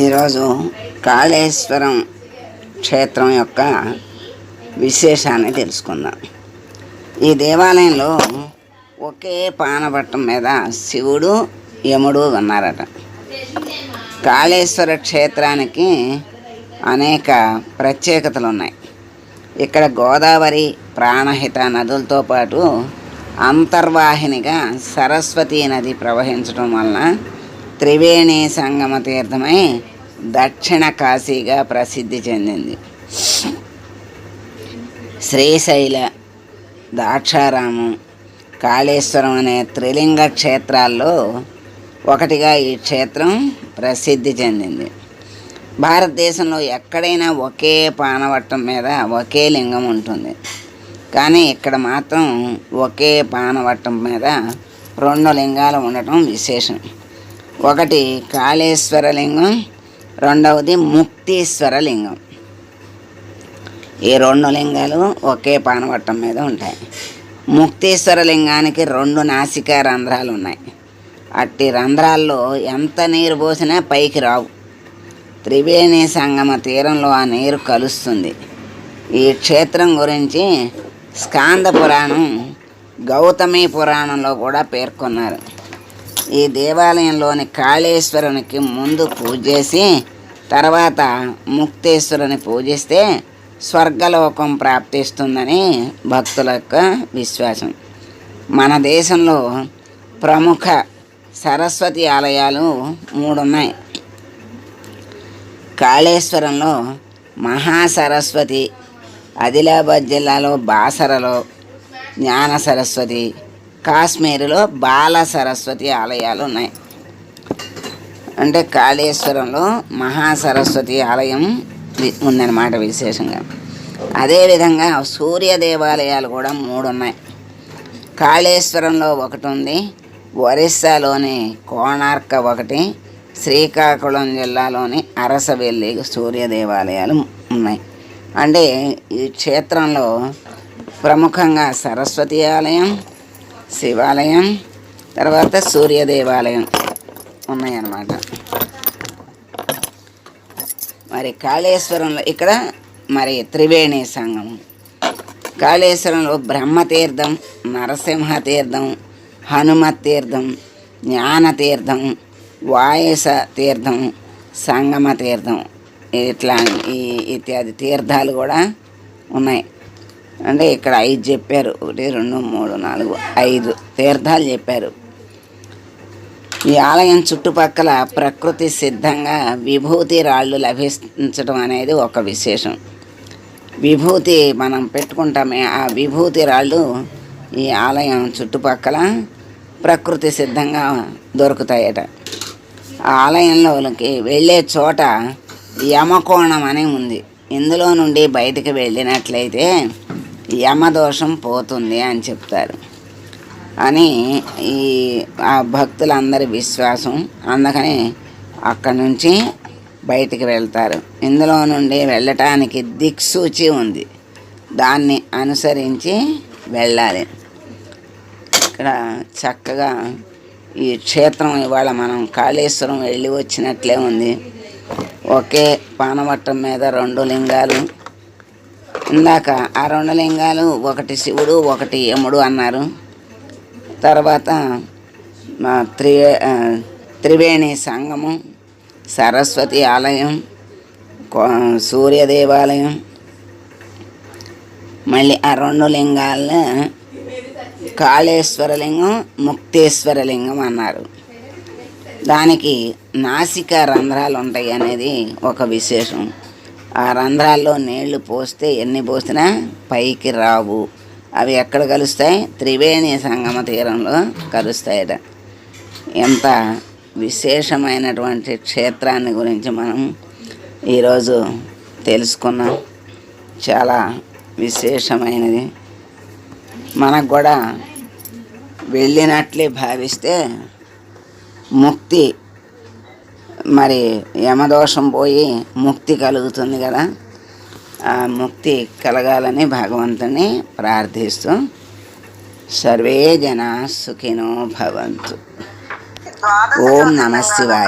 ఈరోజు కాళేశ్వరం క్షేత్రం యొక్క విశేషాన్ని తెలుసుకుందాం. ఈ దేవాలయంలో ఒకే పానపట్టం మీద శివుడు యముడు ఉన్నారట. కాళేశ్వర క్షేత్రానికి అనేక ప్రత్యేకతలు ఉన్నాయి. ఇక్కడ గోదావరి, ప్రాణహిత నదులతో పాటు అంతర్వాహినిగా సరస్వతీ నది ప్రవహించడం వలన త్రివేణి సంగమ తీర్థమై దక్షిణ కాశీగా ప్రసిద్ధి చెందింది. శ్రీశైల, ద్రాక్షారామం, కాళేశ్వరం అనే త్రిలింగ క్షేత్రాల్లో ఒకటిగా ఈ క్షేత్రం ప్రసిద్ధి చెందింది. భారతదేశంలో ఎక్కడైనా ఒకే పానవట్టం మీద ఒకే లింగం ఉంటుంది, కానీ ఇక్కడ మాత్రం ఒకే పానవట్టం మీద 2 లింగాలు ఉండటం విశేషం. ఒకటి కాళేశ్వర లింగం, రెండవది ముక్తీశ్వర లింగం. ఈ 2 లింగాలు ఒకే పానవట్టం మీద ఉంటాయి. ముక్తీశ్వర లింగానికి 2 నాసికా రంధ్రాలు ఉన్నాయి. అట్టి రంధ్రాల్లో ఎంత నీరు పోసినా పైకి రావు. త్రివేణి సంగమ తీరంలో ఆ నీరు కలుస్తుంది. ఈ క్షేత్రం గురించి స్కాంద పురాణం, గౌతమి పురాణంలో కూడా పేర్కొన్నారు. ఈ దేవాలయంలోని కాళేశ్వరునికి ముందు పూజ చేసి తర్వాత ముక్తేశ్వరుని పూజిస్తే స్వర్గలోకం ప్రాప్తిస్తుందని భక్తుల యొక్క విశ్వాసం. మన దేశంలో ప్రముఖ సరస్వతి ఆలయాలు 3 ఉన్నాయి. కాళేశ్వరంలో మహాసరస్వతి, ఆదిలాబాద్ జిల్లాలో బాసరలో జ్ఞాన సరస్వతి, కాశ్మీరులో బాల సరస్వతి ఆలయాలు ఉన్నాయి. అంటే కాళేశ్వరంలో మహాసరస్వతి ఆలయం ఉందన్నమాట విశేషంగా. అదేవిధంగా సూర్య దేవాలయాలు కూడా 3 ఉన్నాయి. కాళేశ్వరంలో ఒకటి ఉంది, ఒరిస్సాలోని కోణార్క ఒకటి, శ్రీకాకుళం జిల్లాలోని అరసవెల్లి సూర్య దేవాలయాలు ఉన్నాయి. అంటే ఈ క్షేత్రంలో ప్రముఖంగా సరస్వతి ఆలయం, శివాలయం, తర్వాత సూర్య దేవాలయం ఉన్నాయన్నమాట. మరి కాళేశ్వరంలో ఇక్కడ మరి త్రివేణి సంగమం. కాళేశ్వరంలో బ్రహ్మతీర్థం, నరసింహ తీర్థం, హనుమత్ తీర్థం, జ్ఞానతీర్థం, వాయస తీర్థం, సంగమ తీర్థం ఇట్లా ఇత్యాది తీర్థాలు కూడా ఉన్నాయి. అంటే ఇక్కడ 5 చెప్పారు. 1 2 3 4 5 తీర్థాలు చెప్పారు. ఈ ఆలయం చుట్టుపక్కల ప్రకృతి సిద్ధంగా విభూతి రాళ్ళు లభించడం అనేది ఒక విశేషం. విభూతి మనం పెట్టుకుంటామే, ఆ విభూతి రాళ్ళు ఈ ఆలయం చుట్టుపక్కల ప్రకృతి సిద్ధంగా దొరుకుతాయట. ఆ ఆలయంలోకి వెళ్ళే చోట యమకోణం అని ఉంది. ఇందులో నుండి బయటికి వెళ్ళినట్లయితే యమదోషం పోతుంది అని చెప్తారు అని ఆ భక్తులందరి విశ్వాసం. అందుకని అక్కడి నుంచి బయటికి వెళ్తారు. ఇందులో నుండి వెళ్ళటానికి దిక్సూచి ఉంది, దాన్ని అనుసరించి వెళ్ళాలి. ఇక్కడ చక్కగా ఈ క్షేత్రం ఇవాళ మనం కాళేశ్వరం వెళ్ళి వచ్చినట్లే ఉంది. ఒకే పానవట్టం మీద 2 లింగాలు. ఇందాక ఆ 2 లింగాలు ఒకటి శివుడు, ఒకటి యముడు అన్నారు. తర్వాత త్రివేణి సంగమం, సరస్వతి ఆలయం, సూర్య దేవాలయం, మళ్ళీ ఆ 2 లింగాలను కాళేశ్వర లింగం, ముక్తేశ్వర లింగం అన్నారు. దానికి నాసికా రంధ్రాలు ఉంటాయి అనేది ఒక విశేషం. ఆ రంధ్రాల్లో నీళ్లు పోస్తే ఎన్ని పోసినా పైకి రావు. అవి ఎక్కడ కలుస్తాయి? త్రివేణి సంగమ తీరంలో కలుస్తాయట. ఎంత విశేషమైనటువంటి క్షేత్రాన్ని గురించి మనం ఈరోజు తెలుసుకున్నాం. చాలా విశేషమైనది. మనకు కూడా వెళ్ళినట్లే భావిస్తే ముక్తి, మరి యమదోషం పోయి ముక్తి కలుగుతుంది కదా. ఆ ముక్తి కలగాలని భగవంతుని ప్రార్థిస్తూ సర్వే జనా సుఖినో భవంతు. ఓం నమః శివాయ.